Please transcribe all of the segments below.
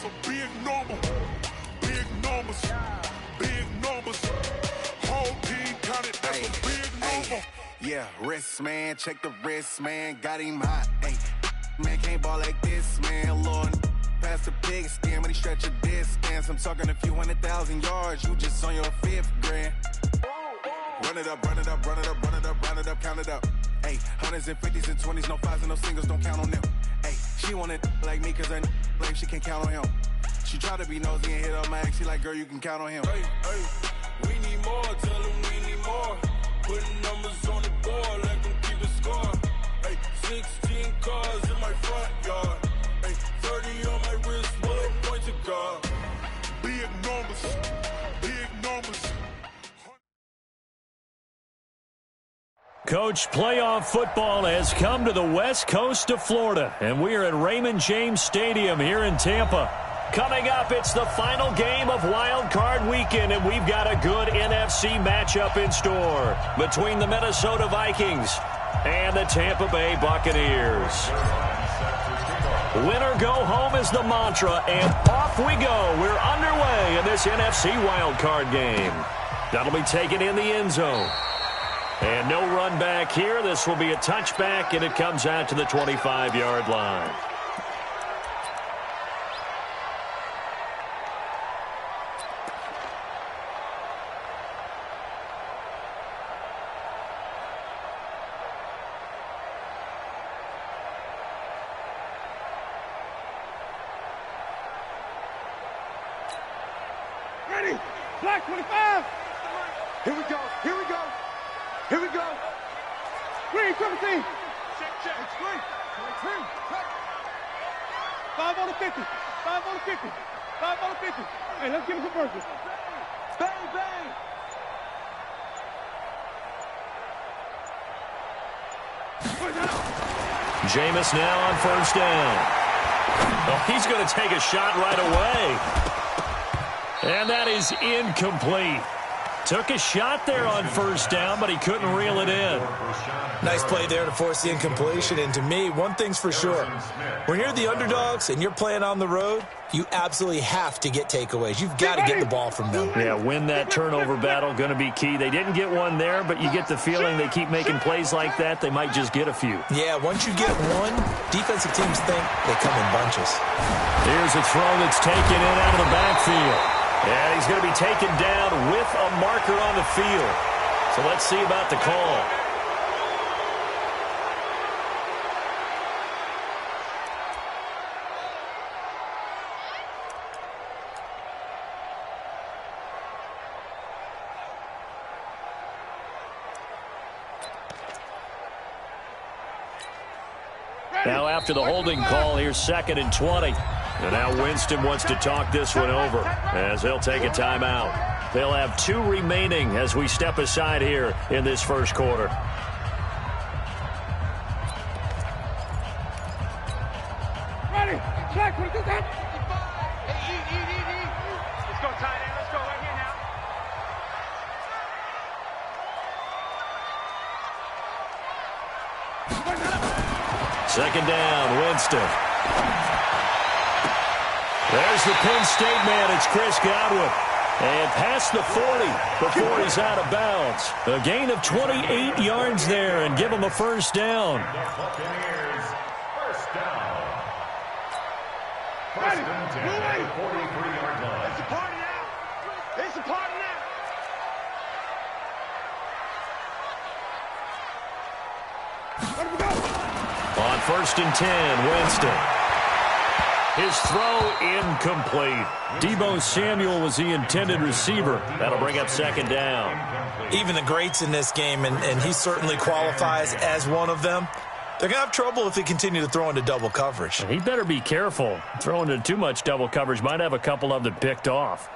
a big number. Big numbers. Big numbers. Whole team counted, that's a big number. Yeah, wrist, man. Check the wrist, man. Got him hot. Hey, man, can't ball like this, man. Lord, past the big skin, but he stretch a distance. I'm talking a few 100,000 yards. You just on your 5th grand. Run it up, run it up, run it up, run it up, run it up, count it up. Hey, hundreds and 50s and 20s, no 5s and no singles, don't count on them. Hey, she want it like me, cause I like she can't count on him. She try to be nosy and hit up my ex, she like, girl, you can count on him. Hey, hey, we need more, tell them we need more. Putting numbers on the board, let them keep the score. Hey, 16 cars in my front yard. Hey, 30 on my wrist, what point to God. Big numbers, big numbers. Coach, playoff football has come to the west coast of Florida, and we are at Raymond James Stadium here in Tampa. Coming up, it's the final game of Wild Card Weekend, and we've got a good NFC matchup in store between the Minnesota Vikings and the Tampa Bay Buccaneers. Win or go home is the mantra, and off we go. We're underway in this NFC Wild Card game. That'll be taken in the end zone. And no run back here. This will be a touchback, and it comes out to the 25-yard line. Ready? Black 25. Here we go. Here we go. Here we go. Green 17. Check. It's green. Check. 5 on the 50. 5 on the 50. 5 on the 50. Hey, let's give him some verses. Bang, bang. Jameis now on first down. Oh, he's going to take a shot right away. And that is incomplete. Took a shot there on first down, but he couldn't reel it in. Nice play there to force the incompletion. And to me, one thing's for sure. When you're the underdogs and you're playing on the road, you absolutely have to get takeaways. You've got to get the ball from them. Yeah, win that turnover battle, going to be key. They didn't get one there, but you get the feeling they keep making plays like that, they might just get a few. Yeah, once you get one, defensive teams think they come in bunches. Here's a throw that's taken in out of the backfield. And he's going to be taken down with a marker on the field. So let's see about the call. Now after the holding call, here's 2nd and 20. And now Winston wants to talk this one over as they'll take a timeout. They'll have 2 remaining as we step aside here in this first quarter. Ready? Black 22. Let's go tight end. Let's go right here now. Second down, Winston. There's the Penn State man. It's Chris Godwin. And past the 40 before he's out of bounds. A gain of 28 yards there and give him a first down. First down. First and 10 at the 43-yard line. It's a party now. It's a party now. Where do we go? On 1st and 10, Winston. His throw incomplete. Deebo Samuel was the intended receiver. That'll bring up 2nd down. Even the greats in this game, and he certainly qualifies as one of them, they're going to have trouble if they continue to throw into double coverage. He better be careful. Throwing into too much double coverage might have a couple of them picked off.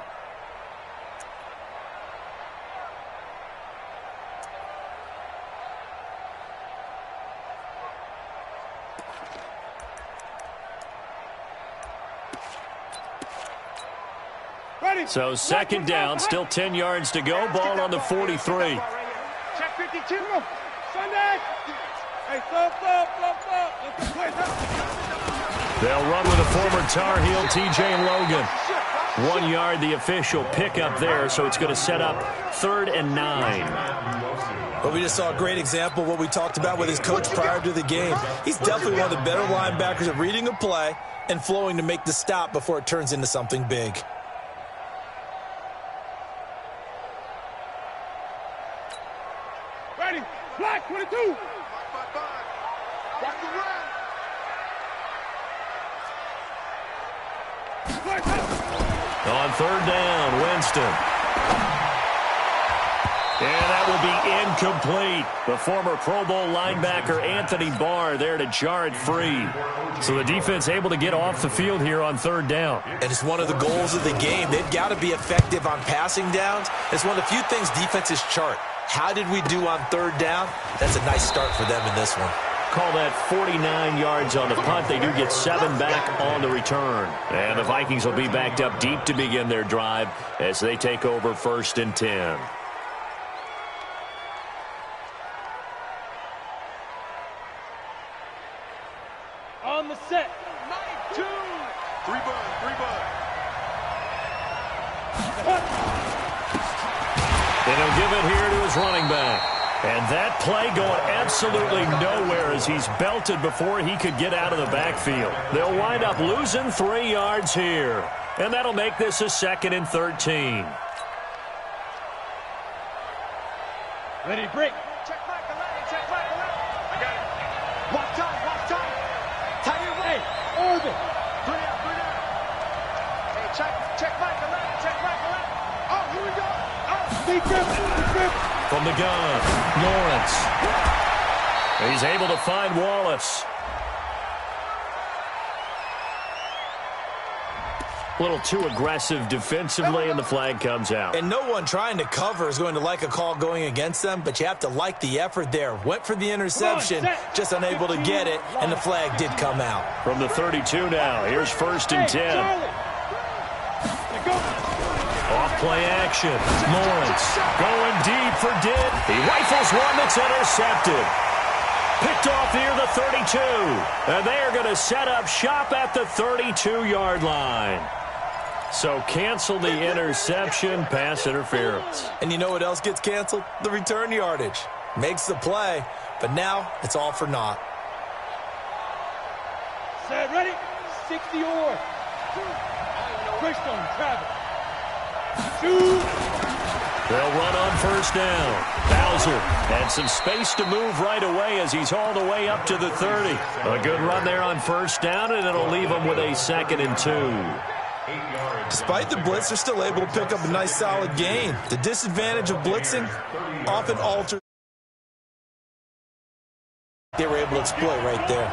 So 2nd down, still 10 yards to go. Ball on the 43. Check 52. Sunday. Hey, stop. They'll run with a former Tar Heel, T.J. Logan. 1 yard, the official pickup there, so it's going to set up 3rd and 9. Well, we just saw a great example of what we talked about with his coach prior to the game. He's definitely one of the better linebackers at reading a play and flowing to make the stop before it turns into something big. Ready, black 22. On 3rd down, Winston. And that will be incomplete. The former Pro Bowl linebacker Anthony Barr there to jar it free. So the defense able to get off the field here on 3rd down. And it's one of the goals of the game. They've got to be effective on passing downs. It's one of the few things defenses chart. How did we do on 3rd down? That's a nice start for them in this one. Call that 49 yards on the punt. They do get 7 back on the return. And the Vikings will be backed up deep to begin their drive as they take over 1st and 10. On the set. 2. 3 bud. And he'll give it here to his running back. And that play going absolutely nowhere as he's belted before he could get out of the backfield. They'll wind up losing 3 yards here. And that'll make this a 2nd and 13. Ready, break. Check Michael Lennon, check Michael Lennon. I got it. Watch time. Tie your way. Orbit. 3 out. Hey, check Michael Lennon, check Michael Lennon. Oh, here we go. Deep grip. From the gun, Lawrence. He's able to find Wallace. A little too aggressive defensively, and the flag comes out. And no one trying to cover is going to like a call going against them, but you have to like the effort there. Went for the interception, just unable to get it, and the flag did come out. From the 32 now, here's 1st and 10. Off-play action. Lawrence going deep for Didd. He rifles one that's intercepted. Picked off near the 32. And they are going to set up shop at the 32-yard line. So cancel the interception, pass interference. And you know what else gets canceled? The return yardage. Makes the play, but now it's all for naught. Set, ready? 60 or. Christian, Travis. They'll run on 1st down. Bowser had some space to move right away as he's hauled away up to the 30. A good run there on 1st down, and it'll leave them with a 2nd and 2. Despite the blitz, they're still able to pick up a nice solid gain. The disadvantage of blitzing often alters. They were able to exploit right there.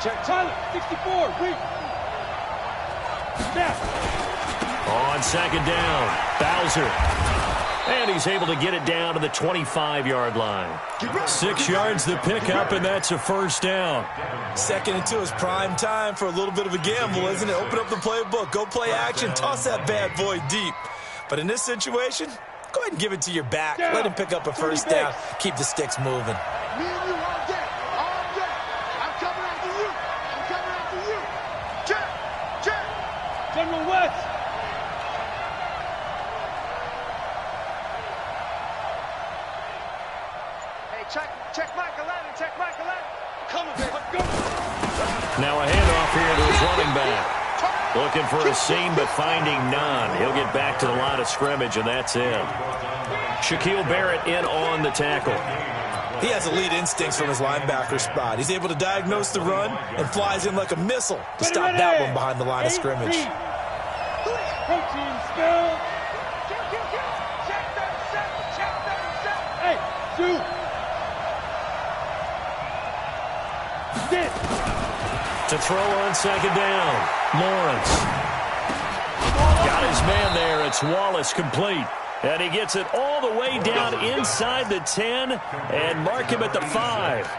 Check Tyler, 64, read. On 2nd down, Bowser. And he's able to get it down to the 25-yard line. 6 yards the pickup, and that's a 1st down. 2nd and 2 is prime time for a little bit of a gamble, isn't it? Open up the playbook, go play action, toss that bad boy deep. But in this situation, go ahead and give it to your back. Let him pick up a 1st down. Keep the sticks moving. Me and you all day. I'm coming after you. Check. General West. Hey, check Michael Lennon, check Michael Lennon. Come on, baby. Go. Now a handoff here to his running back. Looking for a seam, but finding none. He'll get back to the line of scrimmage, and that's it. Shaquille Barrett in on the tackle. He has elite instincts from his linebacker spot. He's able to diagnose the run and flies in like a missile to stop that one behind the line of scrimmage. Protein spill. Hey, shoot. This. To throw on 2nd down, Lawrence. Got his man there. It's Wallace complete. And he gets it all the way down inside the 10 and mark him at the 5.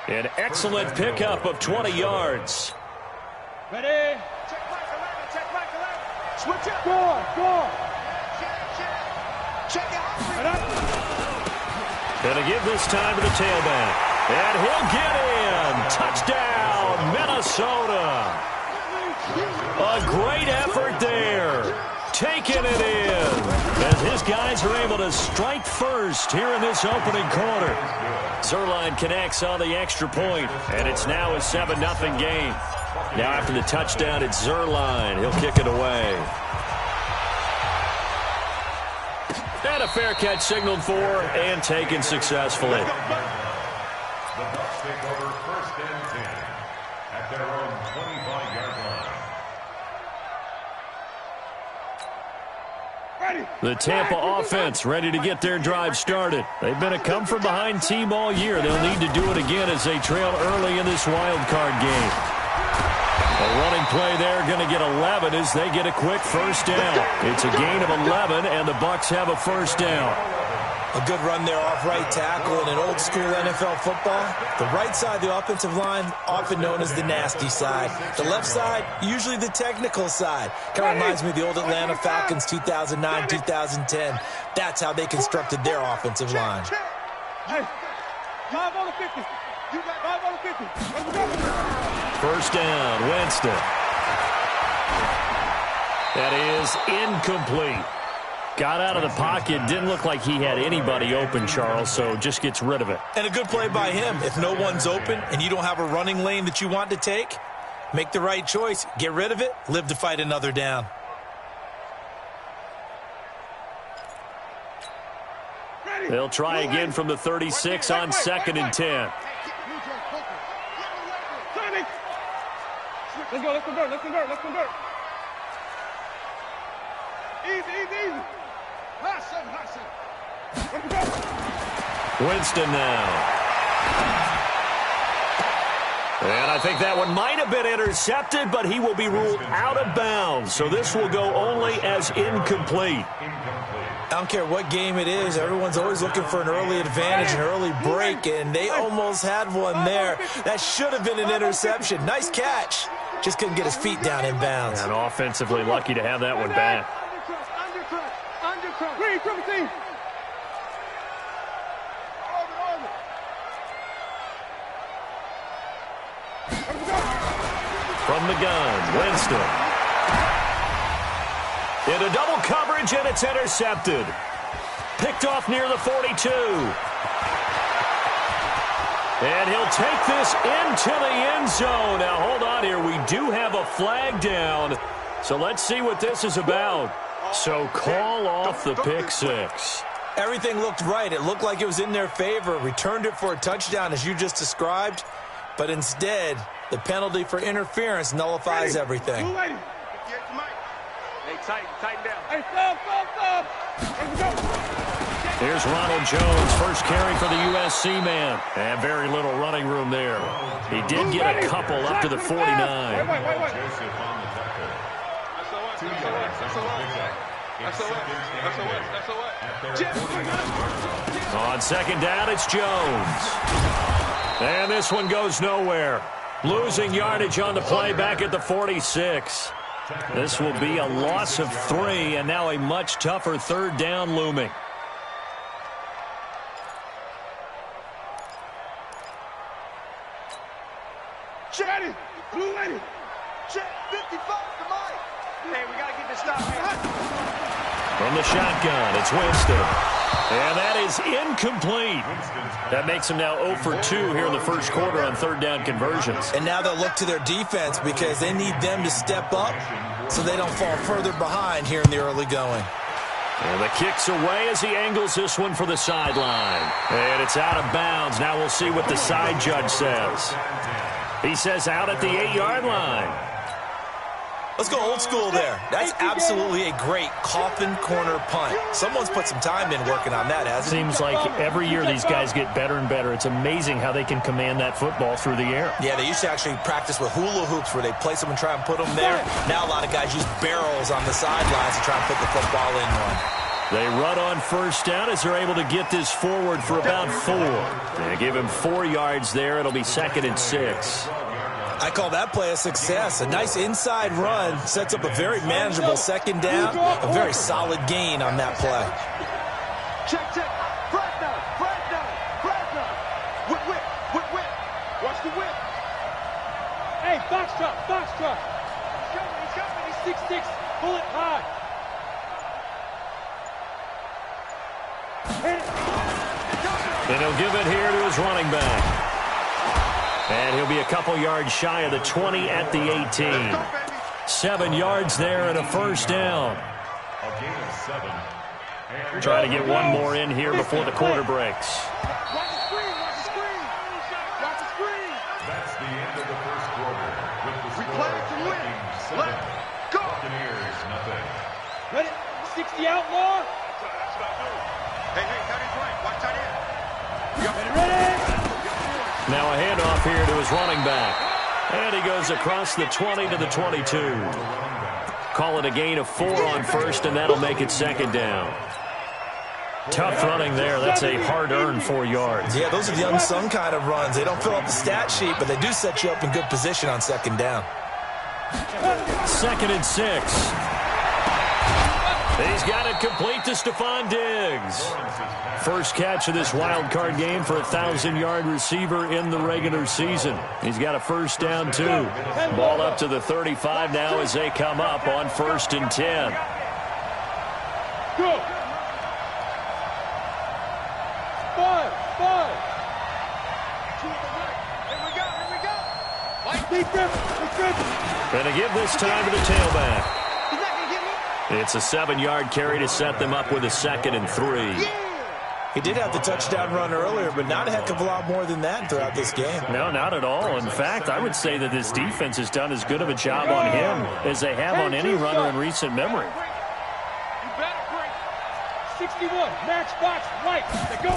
An excellent pickup of 20 yards. Ready? Check Michael Lennon. Switch up. Go. Check out. Gonna give this time to the tailback. And he'll get in. Touchdown, Minnesota. A great effort there. Taking it in. As his guys are able to strike first here in this opening quarter. Zuerlein connects on the extra point, and it's now a 7-0 game. Now after the touchdown, it's Zuerlein. He'll kick it away. And a fair catch signaled for and taken successfully. The Bucs take over 1st and 10 at their own 25-yard line. The Tampa offense ready to get their drive started. They've been a come-from-behind team all year. They'll need to do it again as they trail early in this wild card game. A running play there, going to get 11 as they get a quick first down. It's a gain of 11, and the Bucs have a first down. A good run there off right tackle in an old-school NFL football. The right side of the offensive line, often known as the nasty side. The left side, usually the technical side. Kind of reminds me of the old Atlanta Falcons 2009, 2010. That's how they constructed their offensive line. Hey, 5 on the 50. You got 5 on the 50. Let's go. First down, Winston. That is incomplete. Got out of the pocket. Didn't look like he had anybody open, Charles, so just gets rid of it. And a good play by him. If no one's open and you don't have a running lane that you want to take, make the right choice. Get rid of it. Live to fight another down. They'll try again from the 36 on 2nd and 10. Let's go, let's convert, let's convert, let's convert. Easy, easy, easy. Hot seven, hot seven. Let's go. Winston now. And I think that one might have been intercepted, but he will be ruled out of bounds. So this will go only as incomplete. I don't care what game it is. Everyone's always looking for an early advantage, an early break, and they almost had one there. That should have been an interception. Nice catch. Just couldn't get his feet down in bounds. And offensively lucky to have that one back. Undercut. Green, triple team. From the gun, Winston. Into double coverage, and it's intercepted. Picked off near the 42. And he'll take this into the end zone. Now, hold on here. We do have a flag down. So let's see what this is about. So call off the pick six. Everything looked right. It looked like it was in their favor. Returned it for a touchdown, as you just described. But instead, the penalty for interference nullifies everything. Hey, tighten down. Hey, stop. Let's go. Here's Ronald Jones, first carry for the USC man. And very little running room there. He did get a couple up to the 49. Wait. Joseph on the tackle. 2 yards on the pickup. On second down, it's Jones. And this one goes nowhere. Losing yardage on the play back at the 46. This will be a loss of 3, and now a much tougher third down looming. Ready, blue lady. Check 55 to Mike. Hey, we got to get this stop here. From the shotgun, it's Winston. And that is incomplete. That makes him now 0 for 2 here in the first quarter on third down conversions. And now they'll look to their defense because they need them to step up so they don't fall further behind here in the early going. And the kick's away as he angles this one for the sideline. And it's out of bounds. Now we'll see what the side judge says. He says out at the 8-yard line. Let's go old school there. That's absolutely a great coffin corner punt. Someone's put some time in working on that, hasn't it? Seems like every year these guys get better and better. It's amazing how they can command that football through the air. Yeah, they used to actually practice with hula hoops where they place them and try and put them there. Now a lot of guys use barrels on the sidelines to try and put the football in one. They run on first down as they're able to get this forward for about 4. They give him 4 yards there. It'll be 2nd and 6. I call that play a success. A nice inside run sets up a very manageable second down. A very solid gain on that play. Check. Flat down. Hey, box drop, box drop. He's got me, he's 6'6", pull it high. And he'll give it here to his running back. And he'll be a couple yards shy of the 20 at the 18. 7 yards there and a first down. A gain of 7. And Trying to get one more in here before the quarter breaks. Watch the screen, watch the screen. Watch the screen. that's the end of the first quarter. With the We score play to win. Vikings 7, Let's go. Buccaneers nothing. Let it, 60 outlaw. Hey, tight end's right. Watch tight end. Ready? Now a handoff here to his running back. And he goes across the 20 to the 22. Call it a gain of 4 on first, and that'll make it second down. Tough running there. That's a hard-earned 4 yards. Yeah, those are the unsung kind of runs. They don't fill up the stat sheet, but they do set you up in good position on second down. 2nd and 6. He's got it complete to Stephon Diggs. First catch of this wild card game for a 1,000-yard receiver in the regular season. He's got a first down, too. Ball up to the 35 now as they come up on 1st and 10. Go. 5. Here we go. Defense. And to give this time to the tailback. It's a 7-yard carry to set them up with a 2nd and 3. He did have the touchdown run earlier, but not a heck of a lot more than that throughout this game. No, not at all. In fact, I would say that this defense has done as good of a job on him as they have on any runner in recent memory. You better break. 61, matchbox, right. They go.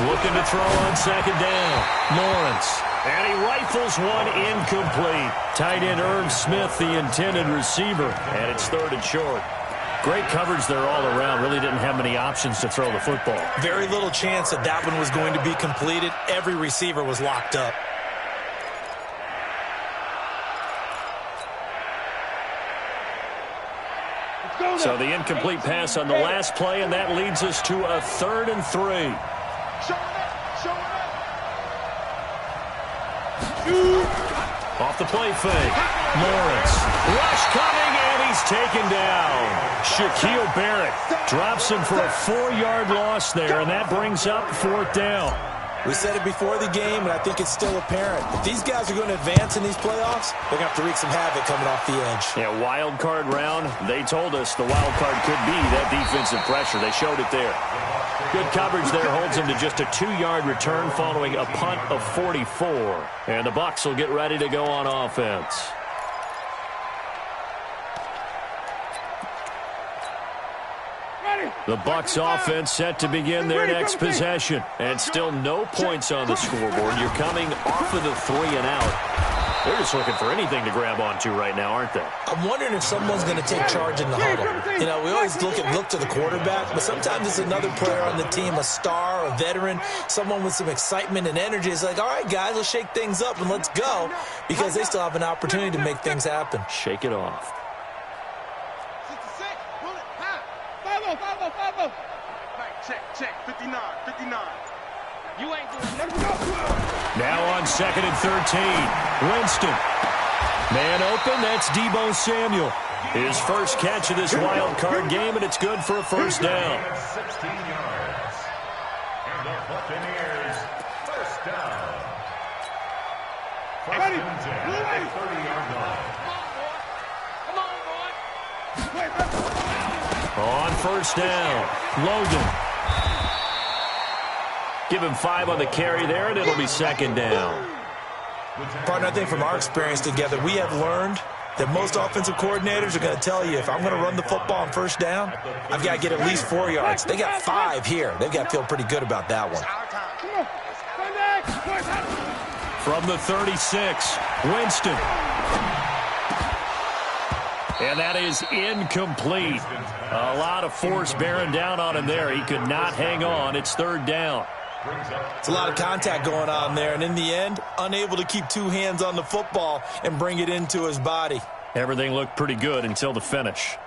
Looking to throw on 2nd down. Lawrence. And he rifles one incomplete. Tight end Irv Smith, the intended receiver. And it's 3rd and short. Great coverage there all around. Really didn't have many options to throw the football. Very little chance that that one was going to be completed. Every receiver was locked up. So the incomplete pass on the last play, and that leads us to a 3rd and 3. Off the play fake. Lawrence. Rush coming, and he's taken down. Shaquille Barrett drops him for a 4-yard loss there, and that brings up 4th down. We said it before the game, and I think it's still apparent. If these guys are going to advance in these playoffs, they're going to have to wreak some havoc coming off the edge. Yeah, wild card round. They told us the wild card could be that defensive pressure. They showed it there. Good coverage there holds them to just a 2-yard return following a punt of 44. And the Bucs will get ready to go on offense. The Bucs offense set to begin their next possession. And still no points on the scoreboard. You're coming off of the 3 and out. They're just looking for anything to grab onto right now, aren't they? I'm wondering if someone's going to take charge in the huddle. You know, we always look to the quarterback, but sometimes it's another player on the team, a star, a veteran, someone with some excitement and energy. It's like, all right, guys, let's shake things up and let's go, because they still have an opportunity to make things happen. Shake it off. 5-0. Check. 59. You ain't doing nothing. Now on 2nd and 13. Winston. Man open, that's Deebo Samuel. His first catch of this wild card game, and it's good for a first down. 16 yards. And the Buccaneers, first down. First and 10 at the 30-yard line. On first down, Logan. Give him 5 on the carry there, and it'll be 2nd down. Partner, I think from our experience together, we have learned that most offensive coordinators are going to tell you, if I'm going to run the football on first down, I've got to get at least 4 yards. They got 5 here. They've got to feel pretty good about that one. From the 36, Winston. And that is incomplete. A lot of force bearing down on him there. He could not hang on. It's 3rd down. It's a lot of contact going on there, and in the end, unable to keep 2 hands on the football and bring it into his body. Everything looked pretty good until the finish.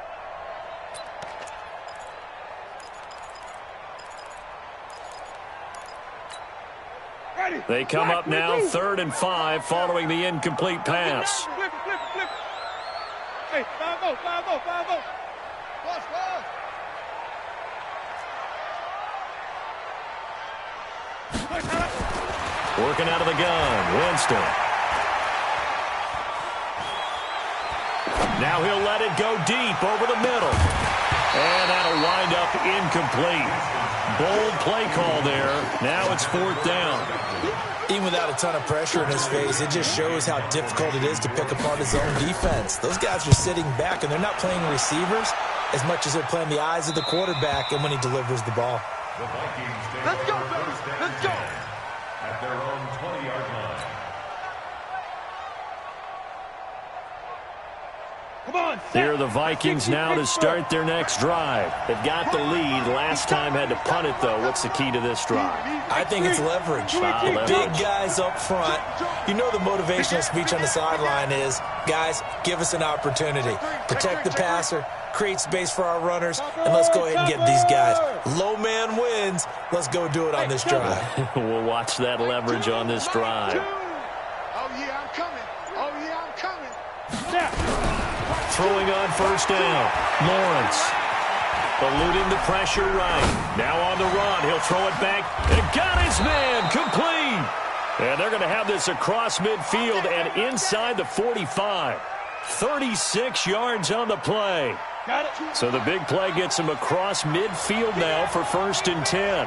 Ready. They come up now 3rd and 5 following the incomplete pass. Flip it. Hey, 5-0. Working out of the gun, Winston. Now he'll let it go deep over the middle. And that'll wind up incomplete. Bold play call there. Now it's 4th down. Even without a ton of pressure in his face, it just shows how difficult it is to pick apart his own defense. Those guys are sitting back, and they're not playing receivers as much as they're playing the eyes of the quarterback and when he delivers the ball. The Vikings take Let's go, baby. first and Let's go. 10 at their own 20-yard line. Come on, Here are the Vikings now to start their next drive. They've got the lead. Last time had to punt it, though. What's the key to this drive? I think it's leverage. The big guys up front. You know the motivational speech on the sideline is, guys, give us an opportunity. Protect the passer, create space for our runners, and let's go ahead and get these guys. Low man wins. Let's go do it on this drive. We'll watch that leverage on this drive. Oh, yeah, I'm coming. Throwing on 1st down. Lawrence. Eluding the pressure right. Now on the run. He'll throw it back. And got his man. Complete. And they're going to have this across midfield and inside the 45. 36 yards on the play. Got it. So the big play gets him across midfield now for 1st and 10.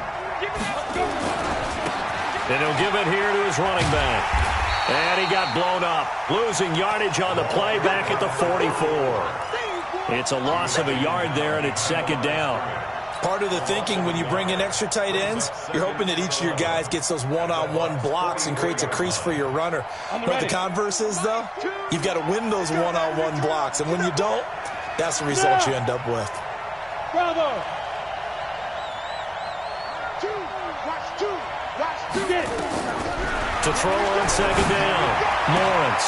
And he'll give it here to his running back. And he got blown up, losing yardage on the play back at the 44. It's a loss of a yard there, and it's 2nd down. Part of the thinking when you bring in extra tight ends, you're hoping that each of your guys gets those one-on-one blocks and creates a crease for your runner. What the converse is, though, you've got to win those one-on-one blocks, and when you don't, that's the result you end up with. Bravo. To throw on 2nd down. Lawrence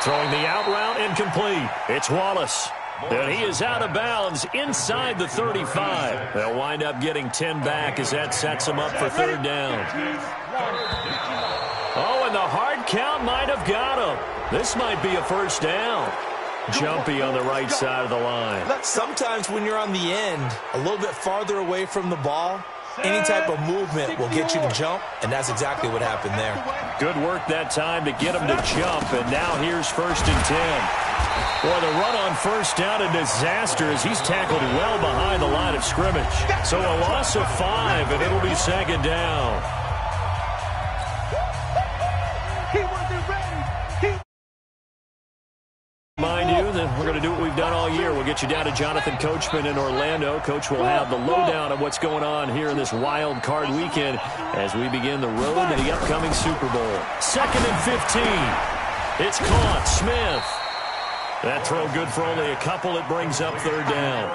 throwing the out route incomplete. It's Wallace. And he is out of bounds inside the 35. They'll wind up getting 10 back as that sets them up for 3rd down. Oh, and the hard count might have got him. This might be a 1st down. Jumpy on the right side of the line. Sometimes when you're on the end, a little bit farther away from the ball, any type of movement will get you to jump, and that's exactly what happened there. Good work that time to get him to jump, and now here's 1st and 10. Boy, the run on 1st down, a disaster as he's tackled well behind the line of scrimmage. So a loss of 5, and it'll be 2nd down. He wasn't ready. Mind you that we're going to do what we've done all year. We'll get you down to Jonathan Coachman in Orlando. Coach will have the lowdown of what's going on here in this wild card weekend as we begin the road to the upcoming Super Bowl. 2nd and 15. It's caught. Smith. That throw good for only a couple. It brings up 3rd down.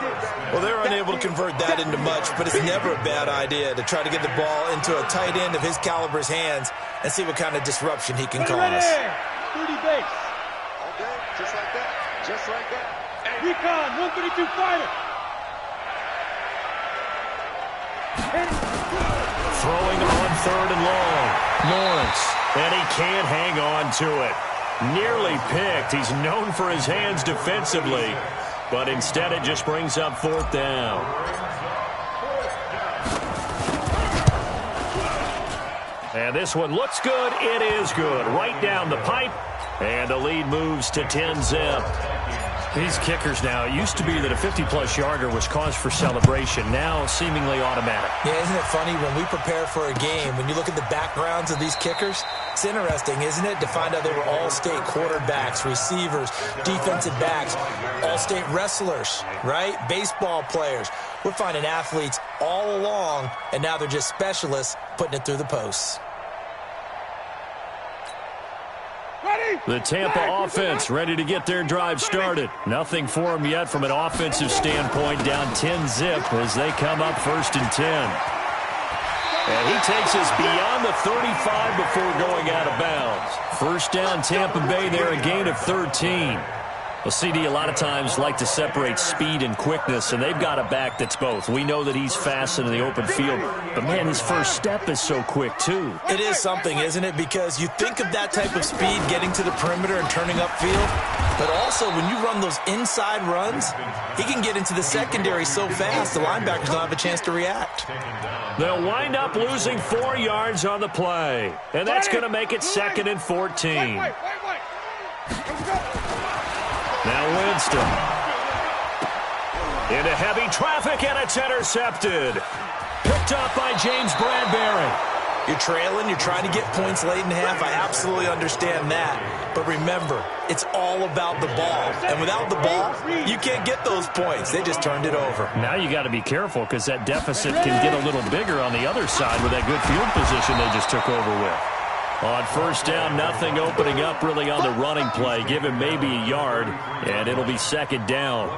Well, they're unable to convert that into much, but it's never a bad idea to try to get the ball into a tight end of his caliber's hands and see what kind of disruption he can cause. 30 base. Okay, just like that. Just like that. Recon, 132 fighter. Throwing on 3rd and long. Lawrence. And he can't hang on to it. Nearly picked. He's known for his hands defensively, but instead it just brings up 4th down. And this one looks good. It is good. Right down the pipe. And the lead moves to 10-zip. These kickers now, it used to be that a 50-plus yarder was cause for celebration. Now seemingly automatic. Yeah, isn't it funny when we prepare for a game, when you look at the backgrounds of these kickers, it's interesting, isn't it, to find out they were all-state quarterbacks, receivers, defensive backs, all-state wrestlers, right? Baseball players. We're finding athletes all along, and now they're just specialists putting it through the posts. The Tampa offense ready to get their drive started. Nothing for them yet from an offensive standpoint, down 10-zip as they come up 1st and 10. And he takes us beyond the 35 before going out of bounds. 1st down Tampa Bay there, a gain of 13. Well, CD, a lot of times like to separate speed and quickness, and they've got a back that's both. We know that he's fast in the open field, but, man, his first step is so quick, too. It is something, isn't it? Because you think of that type of speed getting to the perimeter and turning upfield, but also when you run those inside runs, he can get into the secondary so fast the linebackers don't have a chance to react. They'll wind up losing 4 yards on the play, and that's going to make it 2nd and 14. Now Winston. Into heavy traffic, and it's intercepted. Picked up by James Bradbury. You're trailing, you're trying to get points late in half. I absolutely understand that. But remember, it's all about the ball. And without the ball, you can't get those points. They just turned it over. Now you got to be careful because that deficit can get a little bigger on the other side with that good field position they just took over with. On first down, nothing opening up really on the running play. Give him maybe a yard, and it'll be 2nd down.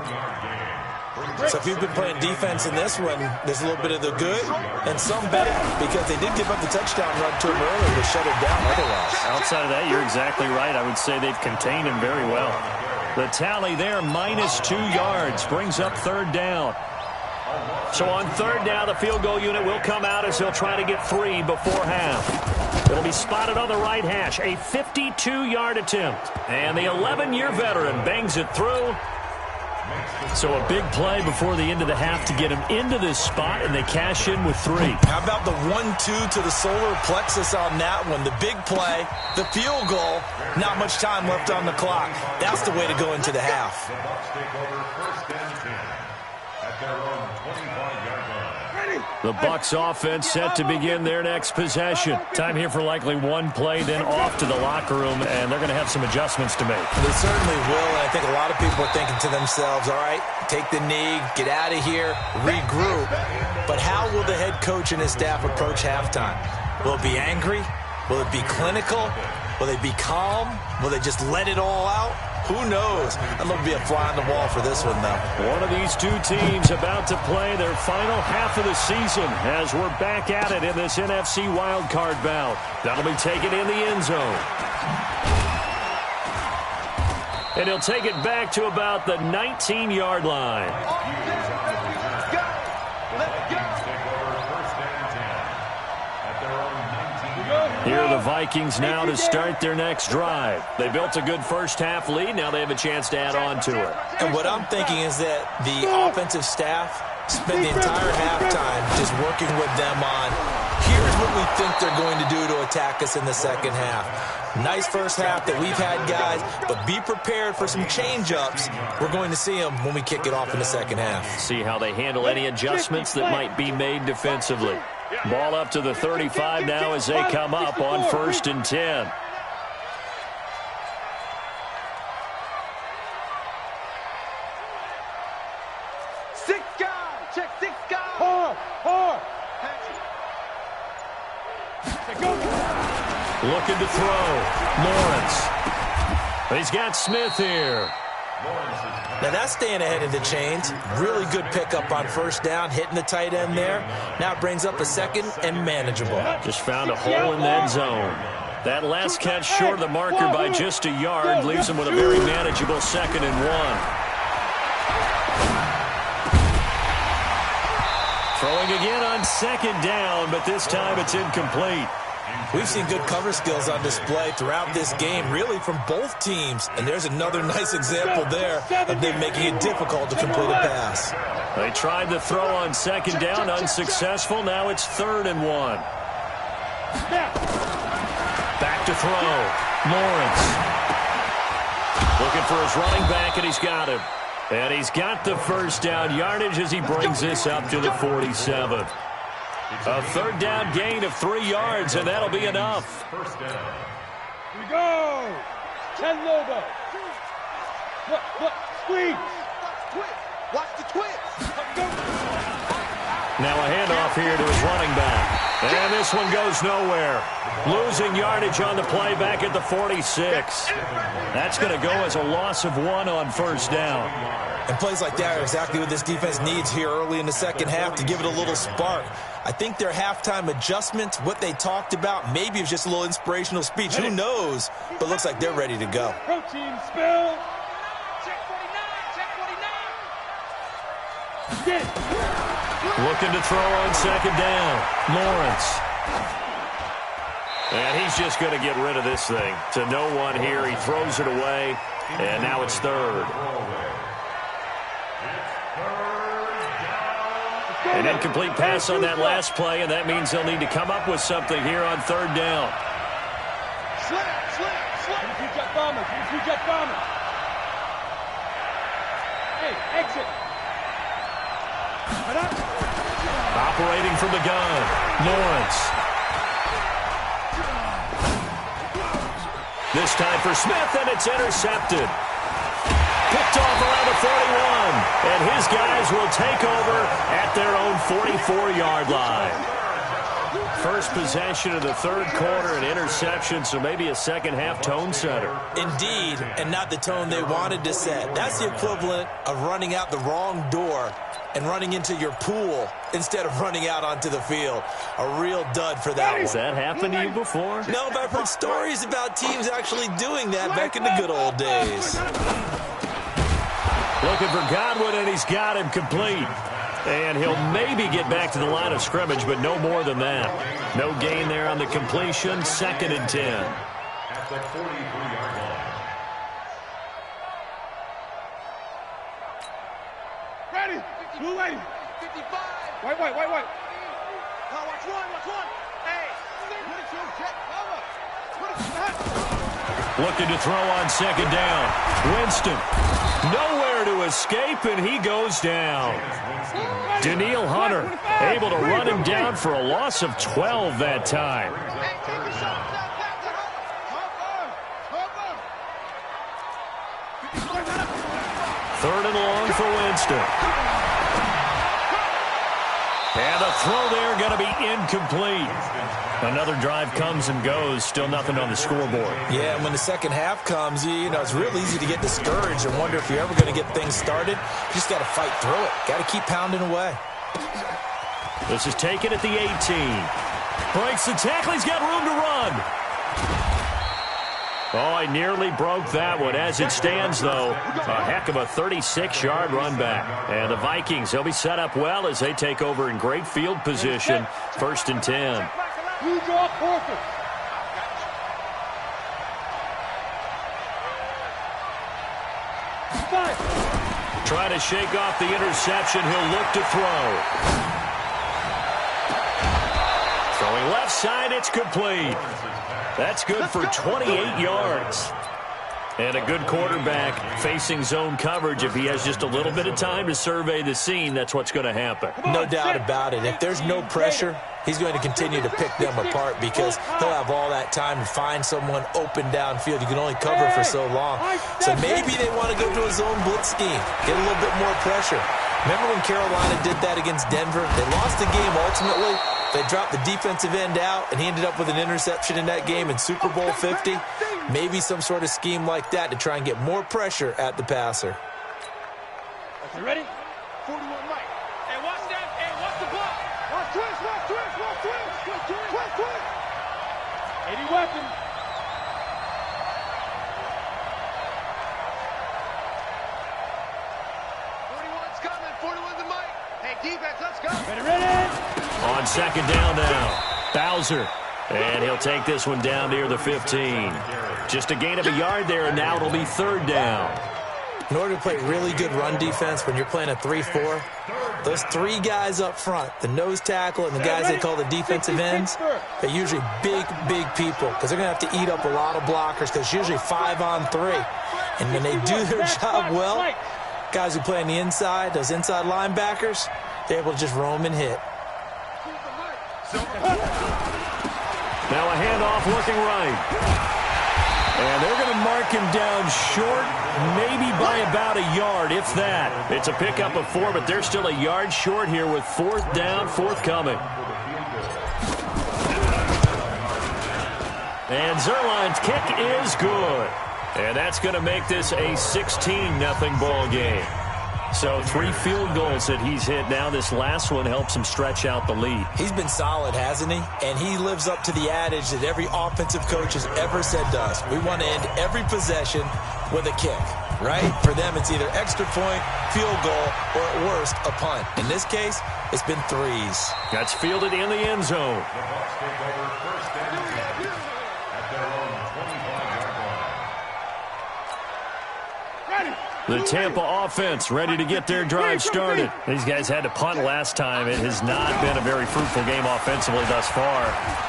So if you've been playing defense in this one, there's a little bit of the good and some bad because they did give up the touchdown run to him earlier to shut him down otherwise. Outside of that, you're exactly right. I would say they've contained him very well. The tally there, -2 yards, brings up 3rd down. So on 3rd down, the field goal unit will come out as he'll try to get 3 before half. It'll be spotted on the right hash, a 52-yard attempt. And the 11-year veteran bangs it through. So a big play before the end of the half to get him into this spot, and they cash in with 3. How about the 1-2 to the solar plexus on that one? The big play, the field goal, not much time left on the clock. That's the way to go into the half. The Bucs take over 1st and 10 at their own 25-yard line. The Bucs offense set to begin their next possession. Time here for likely one play, then off to the locker room, and they're going to have some adjustments to make. They certainly will, and I think a lot of people are thinking to themselves, all right, take the knee, get out of here, regroup. But how will the head coach and his staff approach halftime? Will it be angry? Will it be clinical? Will they be calm? Will they just let it all out? Who knows? I'd love to be a fly on the wall for this one, though. One of these two teams about to play their final half of the season as we're back at it in this NFC wildcard bout. That'll be taken in the end zone. And he'll take it back to about the 19-yard line. Here are the Vikings now to start their next drive. They built a good first-half lead. Now they have a chance to add on to it. And what I'm thinking is that the offensive staff spend the entire halftime just working with them on, here's what we think they're going to do to attack us in the second half. Nice first half that we've had, guys, but be prepared for some change-ups. We're going to see them when we kick it off in the second half. See how they handle any adjustments that might be made defensively. Ball up to the 35 now as they come up on 1st and 10. Six guys. Check 6 guys. Hard. Looking to throw. Lawrence. He's got Smith here. Now that's staying ahead of the chains. Really good pickup on first down, hitting the tight end there. Now it brings up a 2nd and manageable. Just found a hole in that zone. That last catch short of the marker by just a yard leaves him with a very manageable 2nd and 1. Throwing again on 2nd down, but this time it's incomplete. We've seen good cover skills on display throughout this game, really from both teams. And there's another nice example there of them making it difficult to complete a pass. They tried to throw on 2nd down, unsuccessful. Now it's 3rd and 1. Back to throw. Lawrence. Looking for his running back, and he's got him. And he's got the first down yardage as he brings this up to the 47. A 3rd down gain of 3 yards, and that'll be enough. First down. Here we go. 10 Lobo. Look. Squeeze. Watch the twist. Now a handoff here to his running back. And this one goes nowhere. Losing yardage on the play back at the 46. That's going to go as a loss of 1 on 1st down. And plays like that are exactly what this defense needs here early in the second half to give it a little spark. I think their halftime adjustment, what they talked about, maybe it was just a little inspirational speech. Who knows? But looks like they're ready to go. Protein spill. Check 49. Check 49. Looking to throw on second down. Lawrence. And he's just going to get rid of this thing. To no one here. He throws it away. And now it's third. An incomplete pass on that last play, and that means they'll need to come up with something here on third down. Slip. Jet bombers. Jet bombers. Hey, exit. Operating from the gun. Lawrence. This time for Smith, and it's intercepted. Picked off around the 41, and his guys will take over at their own 44-yard line. First possession of the third quarter, an interception, so maybe a second-half tone setter. Indeed, and not the tone they wanted to set. That's the equivalent of running out the wrong door and running into your pool instead of running out onto the field. A real dud for that one. Has that happened to you before? No, but I've heard stories about teams actually doing that back in the good old days. Looking for Godwin, and he's got him complete. And he'll maybe get back to the line of scrimmage, but no more than that. No gain there on the completion. 2nd and 10. At the 43-yard line. Ready. Blue lady. 55. White. Now watch one. Hey. Looking to throw on second down. Winston. Nowhere to escape, and he goes down. Daniil Hunter able to run him down for a loss of 12 that time. Hey, take your shot. Third and long for Winston. And a throw there going to be incomplete. Another drive comes and goes. Still nothing on the scoreboard. Yeah, and when the second half comes, you know, it's real easy to get discouraged and wonder if you're ever going to get things started. You just got to fight through it. Got to keep pounding away. This is taken at the 18. Breaks the tackle. He's got room to run. Oh, I nearly broke that one. As it stands, though, a heck of a 36-yard run back. And the Vikings, they'll be set up well as they take over in great field position. 1st and 10. You draw perfect. Trying to shake off the interception. He'll look to throw. Throwing left side, it's complete. That's good for 28 yards. And a good quarterback facing zone coverage. If he has just a little bit of time to survey the scene, that's what's going to happen. No doubt about it. If there's no pressure, he's going to continue to pick them apart because he'll have all that time to find someone open downfield. You can only cover for so long. So maybe they want to go to a zone blitz scheme, get a little bit more pressure. Remember when Carolina did that against Denver? They lost the game ultimately. They dropped the defensive end out, and he ended up with an interception in that game in Super Bowl 50. Maybe some sort of scheme like that to try and get more pressure at the passer. You ready? 41 Mike. Hey, watch that. Hey, watch the block. Watch twist. 80 weapons. Coming. 41 to Mike. Hey, defense, let's go. Ready. On second down now, Bowser. And he'll take this one down near the 15. Just a gain of a yard there, and now it'll be third down. In order to play really good run defense when you're playing a 3-4, those three guys up front, the nose tackle and the guys they call the defensive ends, they're usually big people because they're going to have to eat up a lot of blockers because it's usually 5-on-3. And when they do their job well, guys who play on the inside, those inside linebackers, they're able to just roam and hit. Now a handoff looking right. And they're going to mark him down short, maybe by about a yard, if that. It's a pickup of 4, but they're still a yard short here with 4th down, forthcoming. And Zuerlein's kick is good. And that's going to make this a 16-0 ball game. So 3 field goals that he's hit now. This last one helps him stretch out the lead. He's been solid, hasn't he? And he lives up to the adage that every offensive coach has ever said to us. We want to end every possession with a kick. right? For them, it's either extra point, field goal, or at worst, a punt. In this case, it's been threes. That's fielded in the end zone. The Bucs take over first and 10 at their own 25-yard line. The Tampa offense ready to get their drive started. These guys had to punt last time. It has not been a very fruitful game offensively thus far.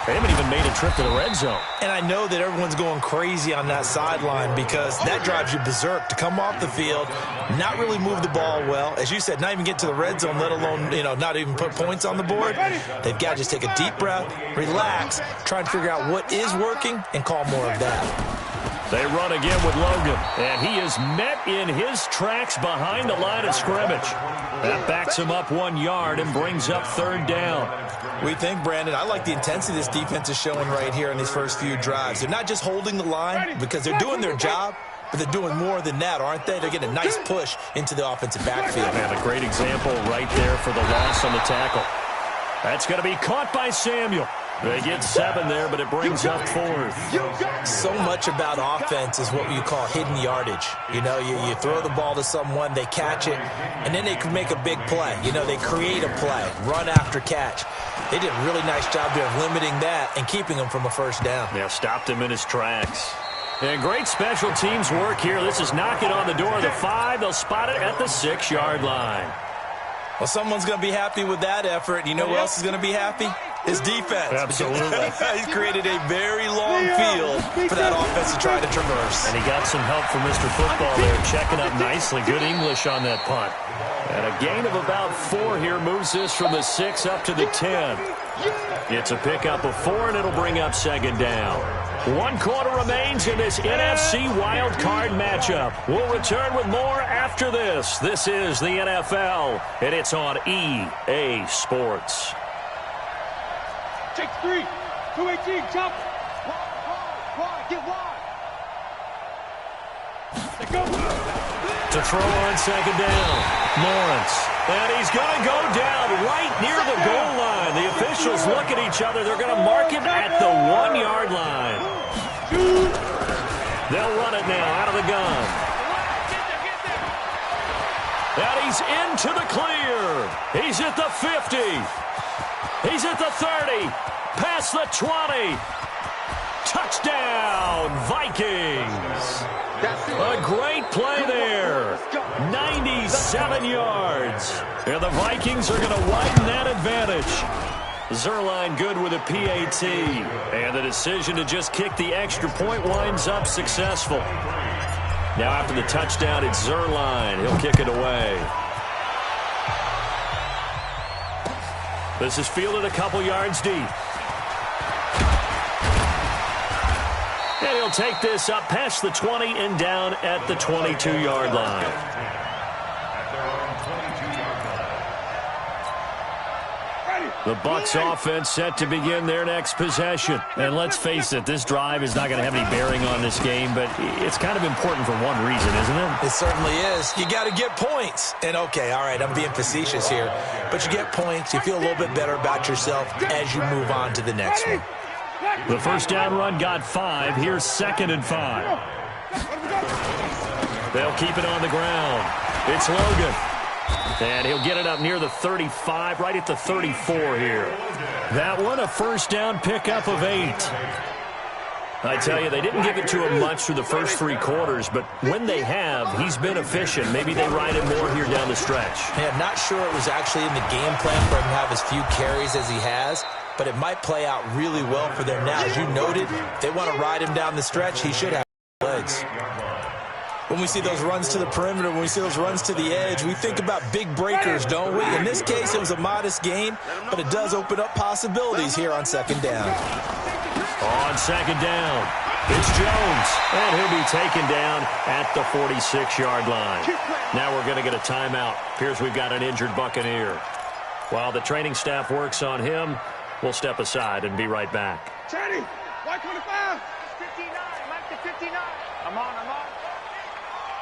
They haven't even made a trip to the red zone. And I know that everyone's going crazy on that sideline because that drives you berserk to come off the field, not really move the ball well. As you said, not even get to the red zone, let alone, not even put points on the board. They've got to just take a deep breath, relax, try and figure out what is working, and call more of that. They run again with Logan, and he is met in his tracks behind the line of scrimmage. That backs him up 1 yard and brings up third down. We think, Brandon, I like the intensity this defense is showing right here in these first few drives. They're not just holding the line because they're doing their job, but they're doing more than that, aren't they? They're getting a nice push into the offensive backfield. And a great example right there for the loss on the tackle. That's going to be caught by Samuel. They get 7 there, but it brings up fourth. So much about offense is what you call hidden yardage. You throw the ball to someone, they catch it, and then they can make a big play. They create a play, run after catch. They did a really nice job there of limiting that and keeping him from a first down. Yeah, stopped him in his tracks. And great special teams work here. This is knocking on the door of the 5. They'll spot it at the 6-yard line. Well, someone's going to be happy with that effort. You know who else is going to be happy? His defense. Absolutely. He's created a very long field for that offense to try to traverse. And he got some help from Mr. Football there, checking up nicely. Good English on that punt. And a gain of about 4 here moves this from the 6 up to the 10. It's a pickup of 4, and it'll bring up second down. 1 quarter remains in this NFC Wild Card matchup. We'll return with more after this. This is the NFL, and it's on EA Sports. Take 3. 218, jump. Wide, get wide. Let's go. To throw on second down, Lawrence. And he's going to go down right near the goal line. The officials look at each other. They're going to mark him at the 1-yard line. They'll run it now out of the gun. And he's into the clear. He's at the 50. He's at the 30. Past the 20. Touchdown, Vikings. A great play there. 97 yards. And the Vikings are going to widen that advantage. Zuerlein good with a PAT. And the decision to just kick the extra point winds up successful. Now after the touchdown, it's Zuerlein. He'll kick it away. This is fielded a couple yards deep. And he'll take this up past the 20 and down at the 22-yard line. The Bucs offense set to begin their next possession. And let's face it, this drive is not going to have any bearing on this game, but it's kind of important for one reason, isn't it? It certainly is. You got to get points. And okay, all right, I'm being facetious here, but you get points, you feel a little bit better about yourself as you move on to the next one. The first down run got 5. Here's 2nd and 5. They'll keep it on the ground. It's Logan. And he'll get it up near the 35, right at the 34 here. That one, a first down pickup of 8. I tell you, they didn't give it to him much through the first 3 quarters, but when they have, he's been efficient. Maybe they ride him more here down the stretch. Yeah, I'm not sure it was actually in the game plan for him to have as few carries as he has, but it might play out really well for them now. As you noted, if they want to ride him down the stretch, he should have legs. When we see those runs to the perimeter, when we see those runs to the edge, we think about big breakers, don't we? In this case, it was a modest game, but it does open up possibilities here on second down. On second down, it's Jones, and he'll be taken down at the 46-yard line. Now we're going to get a timeout. Appears we've got an injured Buccaneer. While the training staff works on him, we'll step aside and be right back. Teddy, white 25. 59, Mike to 59. I'm on.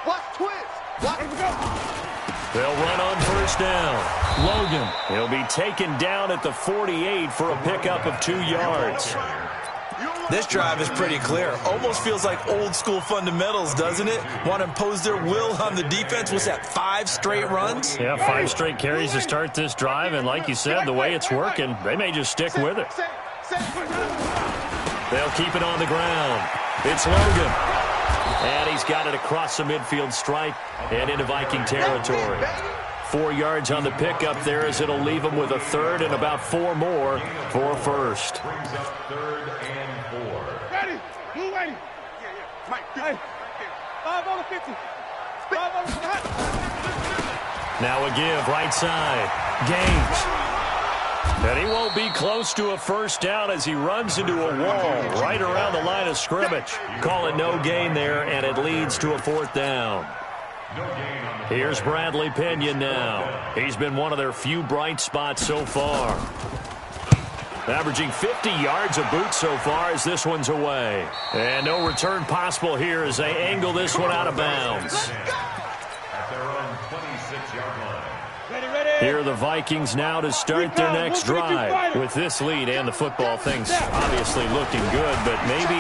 Watch twist. Watch him go. They'll run on first down. Logan, he'll be taken down at the 48 for a pickup of 2 yards. You don't This drive is pretty clear. Almost feels like old school fundamentals, doesn't it? Want to impose their will on the defense. What's that, 5 straight runs? Yeah, 5 straight carries to start this drive. And like you said, the way it's working, they may just stick with it. They'll keep it on the ground. It's Logan. And he's got it across the midfield stripe and into Viking territory. 4 yards on the pickup there as it'll leave him with a third and about 4 more for first. Brings up 3rd and 4. Ready? Blue ready? Hey, 5 on the 50. 5 on the 50. Now a give right side. Gaines. And he won't be close to a first down as he runs into a wall right around the line of scrimmage. Call it no gain there, and it leads to a 4th down. Here's Bradley Pinion now. He's been one of their few bright spots so far. Averaging 50 yards a boot so far as this one's away. And no return possible here as they angle this one out of bounds. At their own 26-yard line. Here are the Vikings now to start their next drive. With this lead and the football, things obviously looking good, but maybe,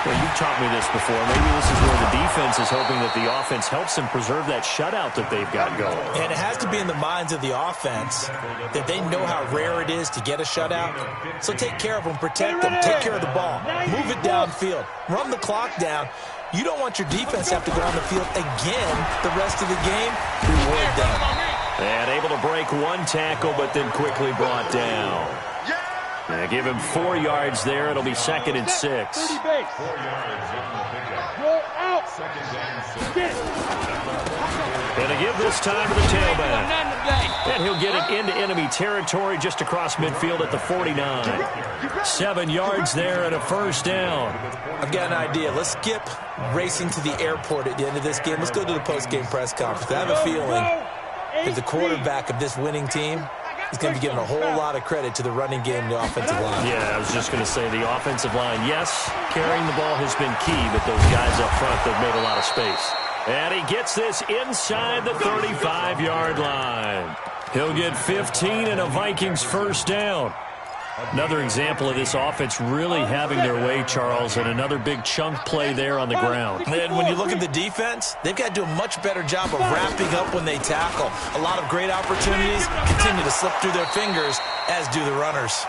well, you've taught me this before, maybe this is where the defense is hoping that the offense helps them preserve that shutout that they've got going. And it has to be in the minds of the offense that they know how rare it is to get a shutout. So take care of them, protect them, take care of the ball, move it downfield, run the clock down. You don't want your defense to have to go on the field again the rest of the game. Reward them. And able to break 1 tackle, but then quickly brought down. And give him 4 yards there. It'll be 2nd and 6. 4 yards on the pickup. Roll out. 2nd and 6. And to give this time to the tailback. And he'll get it into enemy territory just across midfield at the 49. 7 yards there and a first down. I've got an idea. Let's skip racing to the airport at the end of this game. Let's go to the post-game press conference. I have a feeling that the quarterback of this winning team is going to be giving a whole lot of credit to the running game and the offensive line. Yeah, I was just going to say the offensive line, yes, carrying the ball has been key, but those guys up front, they've made a lot of space. And he gets this inside the 35-yard line. He'll get 15 and a Vikings first down. Another example of this offense really having their way, Charles, and another big chunk play there on the ground. And when you look at the defense, they've got to do a much better job of wrapping up when they tackle. A lot of great opportunities continue to slip through their fingers, as do the runners.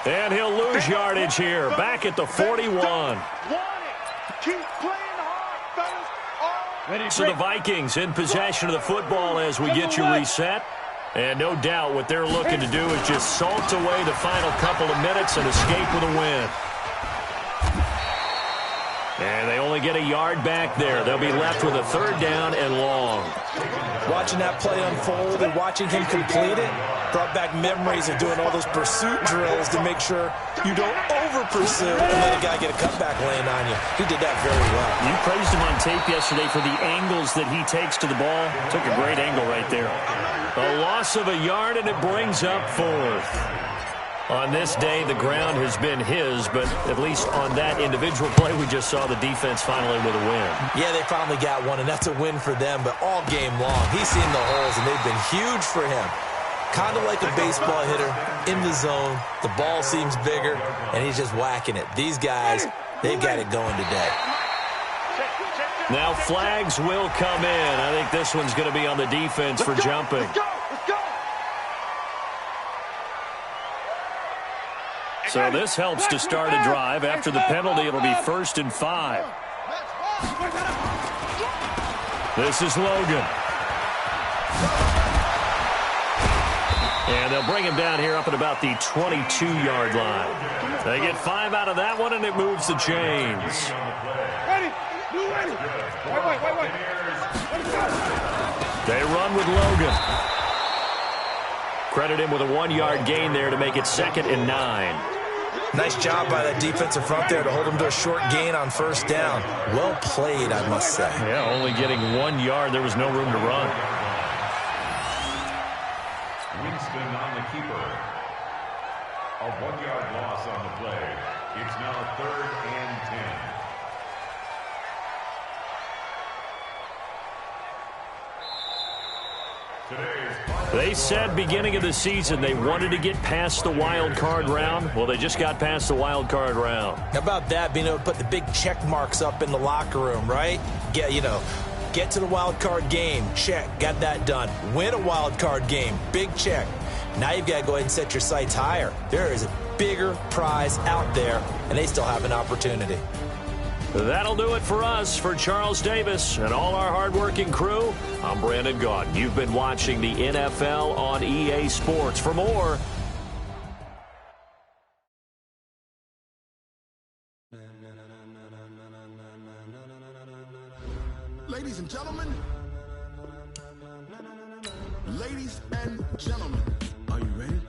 And he'll lose yardage here, back at the 41. So the Vikings in possession of the football as we get you reset. And no doubt what they're looking to do is just salt away the final couple of minutes and escape with a win. And they only get a yard back there. They'll be left with a 3rd down and long. Watching that play unfold and watching him complete it brought back memories of doing all those pursuit drills to make sure you don't over-pursue and let a guy get a cutback laying on you. He did that very well. You praised him on tape yesterday for the angles that he takes to the ball. Took a great angle right there. A loss of a yard, and it brings up 4th. On this day, the ground has been his, but at least on that individual play, we just saw the defense finally with a win. Yeah, they finally got one, and that's a win for them, but all game long, he's seen the holes, and they've been huge for him. Kind of like a baseball hitter in the zone. The ball seems bigger, and he's just whacking it. These guys, they've got it going today. Now flags will come in. I think this one's going to be on the defense for jumping. So this helps to start a drive. After the penalty, it'll be 1st and 5. This is Logan. And they'll bring him down here up at about the 22-yard line. They get 5 out of that one, and it moves the chains. They run with Logan. Credit him with a 1-yard gain there to make it 2nd and 9. Nice job by that defensive front there to hold him to a short gain on 1st down. Well played, I must say. Yeah, only getting 1 yard. There was no room to run. Winston on the keeper. A 1-yard loss on the play. It's now 3rd and 10. They said beginning of the season they wanted to get past the wild card round. Well, they just got past the wild card round. How about that, being able to put the big check marks up in the locker room, right? Get to the wild card game, check, got that done. Win a wild card game, big check. Now you've got to go ahead and set your sights higher. There is a bigger prize out there, and they still have an opportunity. That'll do it for us. For Charles Davis and all our hardworking crew, I'm Brandon Gaudin. You've been watching the NFL on EA Sports. For more, ladies and gentlemen, are you ready?